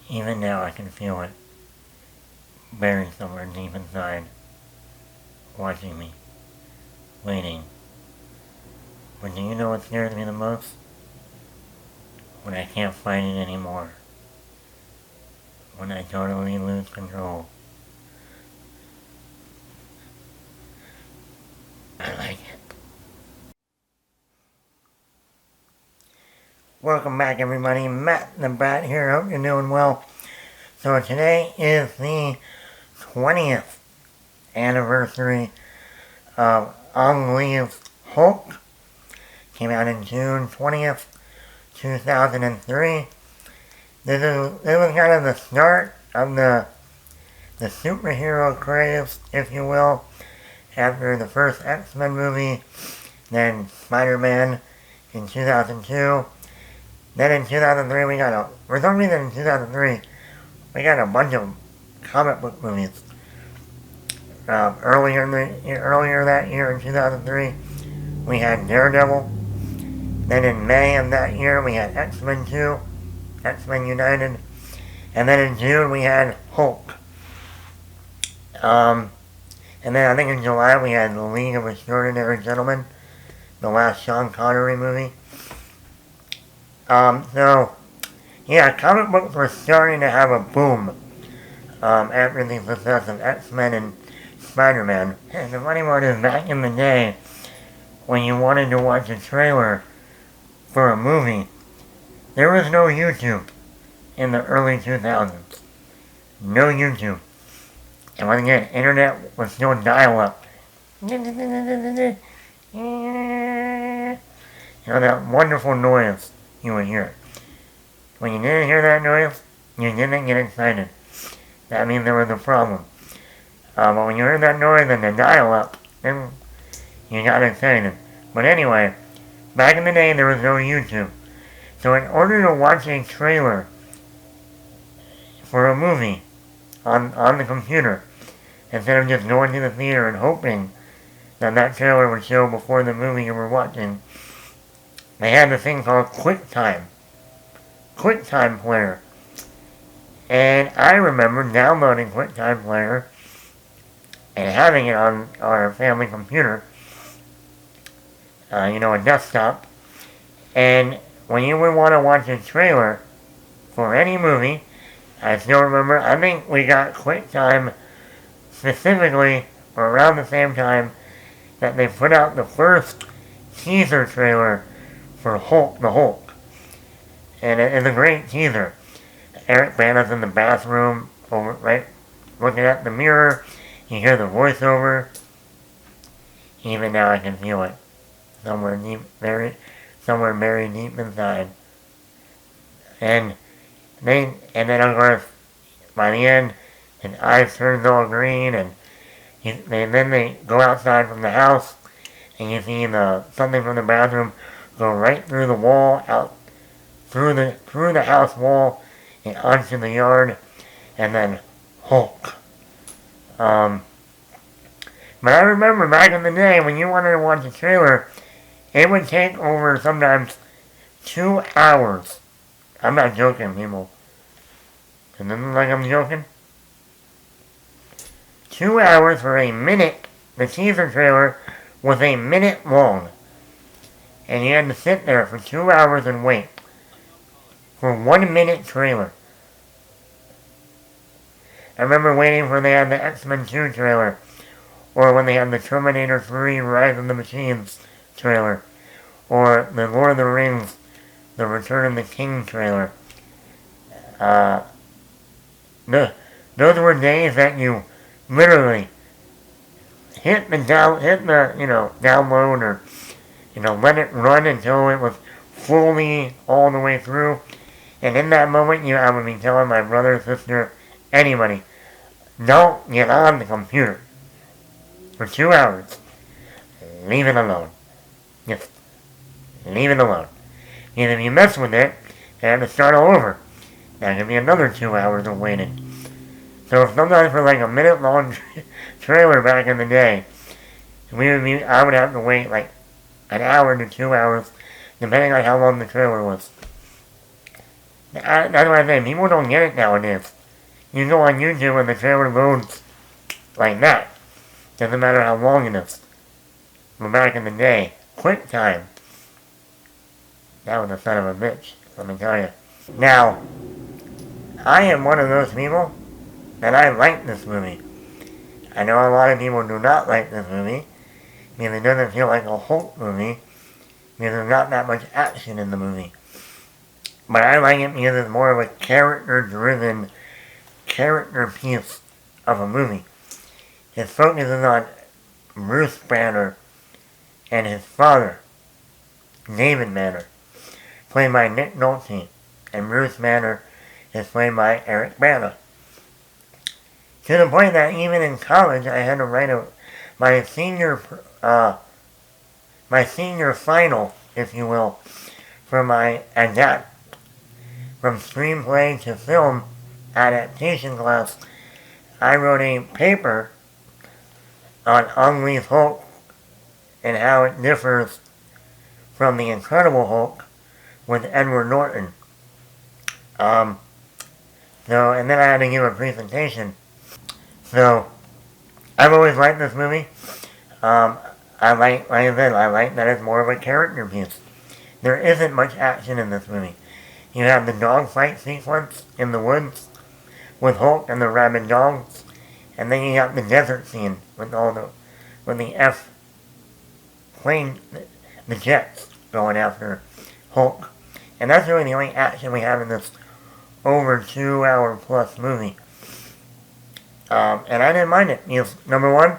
Even now I can feel it buried somewhere deep inside, watching me, waiting. But do you know what scares me the most? When I can't fight it anymore. When I totally lose control. I like it. Welcome back, everybody. Matt the Bat here. Hope you're doing well. So today is the 20th anniversary of Ang Lee's Hulk. Came out in June 20th, 2003. This was kind of the start of the superhero craze, if you will, after the first X-Men movie, then Spider-Man in 2002. Then in 2003 for some reason in 2003, we got a bunch of comic book movies. Earlier that year in 2003, we had Daredevil. Then in May of that year, we had X-Men 2, X-Men United. And then in June, we had Hulk. And then I think in July, we had The League of Extraordinary Gentlemen, the last Sean Connery movie. So, yeah, comic books were starting to have a boom after the success of X-Men and Spider-Man. And the funny part is, back in the day, when you wanted to watch a trailer for a movie, there was no YouTube in the early 2000s. No YouTube. And once again, internet was still dial-up. You know, that wonderful noise you would hear. When you didn't hear that noise, you didn't get excited. That means there was a problem. But when you heard that noise and the dial-up, then you got excited. But anyway, back in the day, there was no YouTube. So in order to watch a trailer for a movie on the computer, instead of just going to the theater and hoping that trailer would show before the movie you were watching, they had this thing called QuickTime Player. And I remember downloading QuickTime Player and having it on our family computer, a desktop. And when you would want to watch a trailer for any movie, I still remember, I think we got QuickTime specifically or around the same time that they put out the first teaser trailer for the Hulk. And it's a great teaser. Eric Bana's in the bathroom, looking at the mirror. You hear the voiceover. Even now I can feel it. Somewhere buried deep inside. And then of course, by the end, his eyes turn all green, and then they go outside from the house, and you see something from the bathroom go right through the wall, out through the house wall, and onto the yard, and then Hulk. But I remember back in the day when you wanted to watch a trailer, it would take over sometimes 2 hours. I'm not joking, people. It doesn't look like I'm joking. 2 hours for a minute. The teaser trailer was a minute long. And you had to sit there for 2 hours and wait for 1 minute trailer. I remember waiting when they had the X-Men 2 trailer, or when they had the Terminator 3 Rise of the Machines trailer, or the Lord of the Rings, the Return of the King trailer. Those were days that you literally hit the download, or let it run until it was fully all the way through. And in that moment, I would be telling my brother, sister, anybody, don't get on the computer for 2 hours. Leave it alone. Just leave it alone. And if you mess with it, you have to start all over. That could be another 2 hours of waiting. So sometimes for like a minute long trailer back in the day, I would have to wait like an hour to 2 hours, depending on how long the trailer was. That's why I say people don't get it nowadays. You go on YouTube and the trailer loads like that. Doesn't matter how long it is. But back in the day, quick time. That was a son of a bitch, let me tell you. Now, I am one of those people that I like this movie. I know a lot of people do not like this movie because it doesn't feel like a Hulk movie because there's not that much action in the movie. But I like it because it's more of a character-driven character piece of a movie. It focuses on Bruce Banner and his father, David Banner, played by Nick Nolte, and Bruce Banner is played by Eric Bana. To the point that even in college, I had to write my senior final, if you will, for my from screenplay to film adaptation class. I wrote a paper on Ang Lee's Hulk and how it differs from the Incredible Hulk with Edward Norton. And then I had to give a presentation. So, I've always liked this movie. I like that it's more of a character piece. There isn't much action in this movie. You have the dog fight sequence in the woods with Hulk and the rabid dogs, and then you got the desert scene with the plane, the jets going after Hulk. And that's really the only action we have in this over 2 hour plus movie. And I didn't mind it because, number one,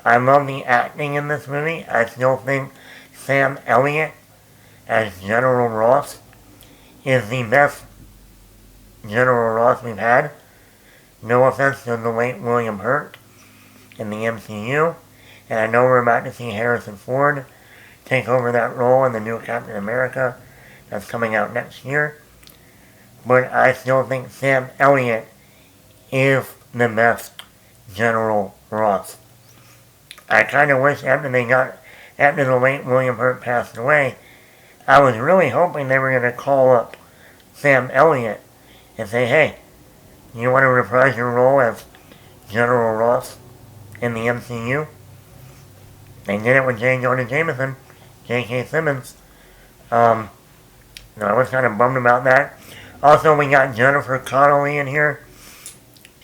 I love the acting in this movie. I still think Sam Elliot as General Ross is the best General Ross we've had. No offense to the late William Hurt in the MCU. And I know we're about to see Harrison Ford take over that role in the new Captain America that's coming out next year. But I still think Sam Elliot is the best General Ross. I kind of wish after the late William Hurt passed away, I was really hoping they were going to call up Sam Elliot and say, hey, you want to reprise your role as General Ross in the MCU? They did it with J. Jonah Jameson, J.K. Simmons. I was kind of bummed about that. Also, we got Jennifer Connelly in here.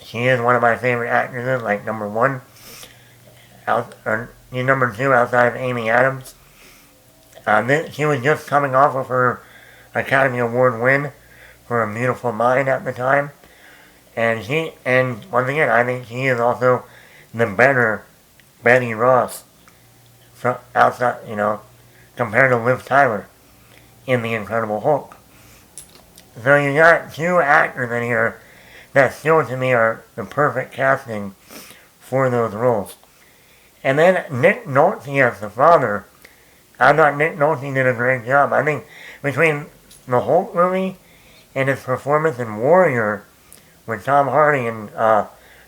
She is one of my favorite actresses, like number one. Number two outside of Amy Adams. She was just coming off of her Academy Award win for A Beautiful Mind at the time. And once again, I think she is also the better Betty Ross outside, compared to Liv Tyler in The Incredible Hulk. So you got two actors in here that still to me are the perfect casting for those roles. And then Nick Nolte as the father, I thought Nick Nolte did a great job. I think between the Hulk movie and his performance in Warrior with Tom Hardy and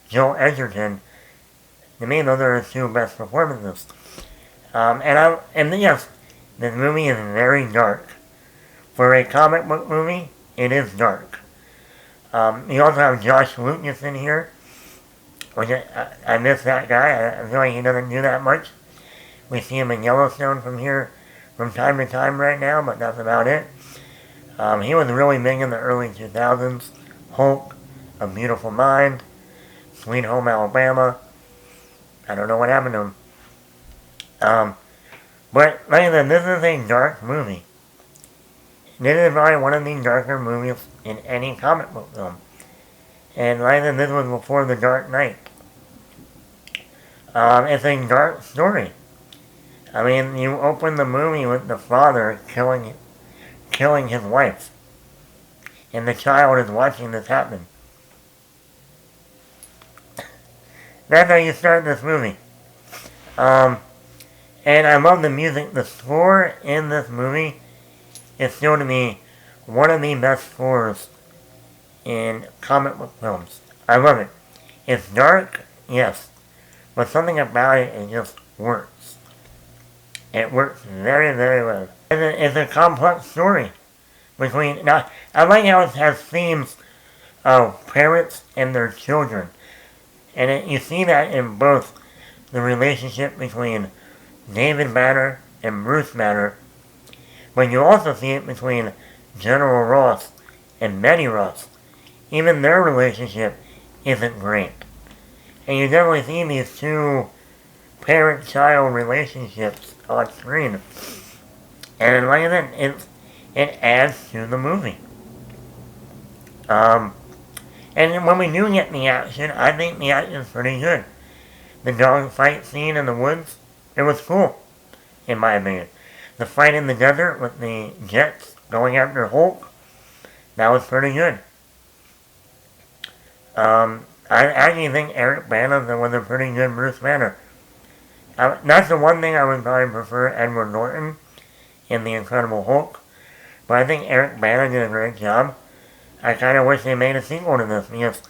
Joel Edgerton, to me those are his two best performances. Yes, this movie is very dark. For a comic book movie, it is dark. You also have Josh Lucas in here, which I miss that guy. I feel like he doesn't do that much. We see him in Yellowstone from time to time right now, but that's about it. He was really big in the early 2000s. Hulk, A Beautiful Mind, Sweet Home Alabama. I don't know what happened to him. But like I said, this is a dark movie. This is probably one of the darker movies in any comic book film. And like I said, this was before The Dark Knight. It's a dark story. I mean, you open the movie with the father killing his wife. And the child is watching this happen. That's how you start this movie. And I love the music. The score in this movie is still to me one of the best scores in comic book films. I love it. It's dark, yes, but something about it just works. It works very, very well. It's a complex story. between, now, I like how it has themes of parents and their children. And you see that in both the relationship between David Banner and Bruce Banner, but you also see it between General Ross and Betty Ross. Even their relationship isn't great. And you definitely see these two parent-child relationships on screen. And like I said, it adds to the movie. And when we do get the action, I think the action is pretty good. The dog fight scene in the woods, it was cool, in my opinion. The fight in the desert with the jets going after Hulk, that was pretty good. I actually think Eric Bana was a pretty good Bruce Banner. That's the one thing I would probably prefer Edward Norton in The Incredible Hulk. But I think Eric Bana did a great job. I kind of wish they made a sequel to this because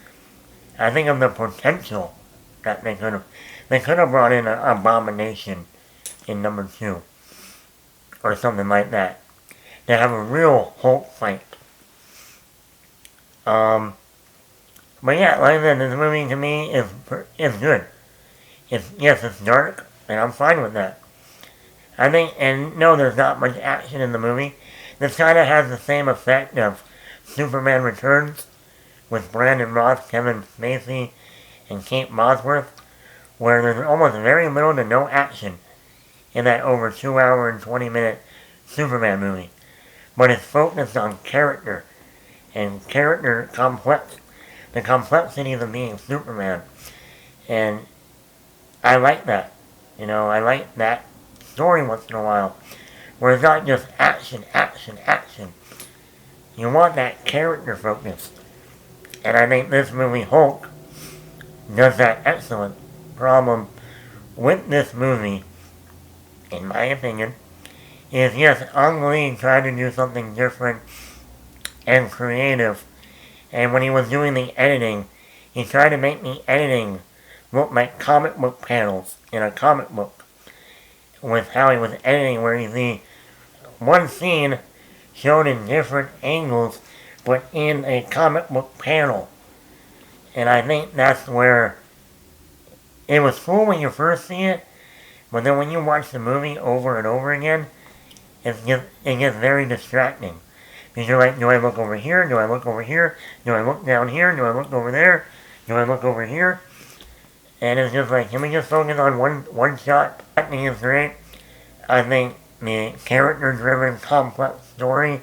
I think of the potential that they could have. They could have brought in an Abomination in number 2 or something like that. To have a real Hulk fight. But yeah, like I said, this movie to me is good. It's dark, and I'm fine with that. I think, and no, there's not much action in the movie. This kind of has the same effect of Superman Returns with Brandon Ross, Kevin Spacey, and Kate Bosworth, where there's almost very little to no action in that over 2 hour and 20 minute Superman movie. But it's focused on character and character the complexities of being Superman. And I like that. I like that story once in a while. Where it's not just action, action, action. You want that character focus. And I think this movie, Hulk, does that excellent. Problem with this movie, in my opinion, is yes, Ang Lee tried to do something different and creative. And when he was doing the editing, he tried to make the editing look like comic book panels in a comic book. With how he was editing, where you see one scene shown in different angles, but in a comic book panel. And I think that's where it was cool when you first see it, but then when you watch the movie over and over again, it gets very distracting. Because you're like, do I look over here? Do I look over here? Do I look down here? Do I look over there? Do I look over here? And it's just like, can we just focus on one shot? I think it's great. I think the character-driven, complex story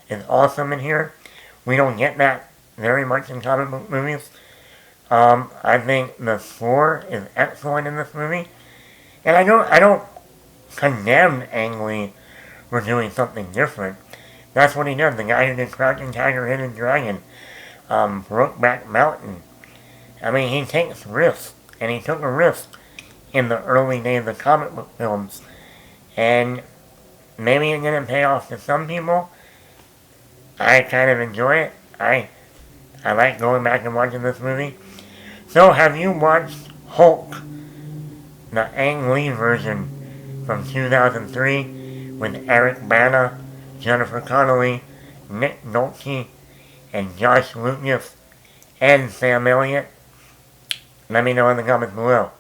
is awesome in here. We don't get that very much in comic book movies. I think the score is excellent in this movie. And I don't condemn Ang Lee for doing something different. That's what he does. The guy who did Crouching Tiger, Hidden Dragon, Brokeback Mountain. I mean, he takes risks. And he took a risk in the early days of comic book films. And maybe it didn't pay off to some people. I kind of enjoy it. I like going back and watching this movie. So, have you watched Hulk, the Ang Lee version from 2003 with Eric Bana, Jennifer Connelly, Nick Nolte, and Josh Lucas, and Sam Elliot? Let me know in the comments below.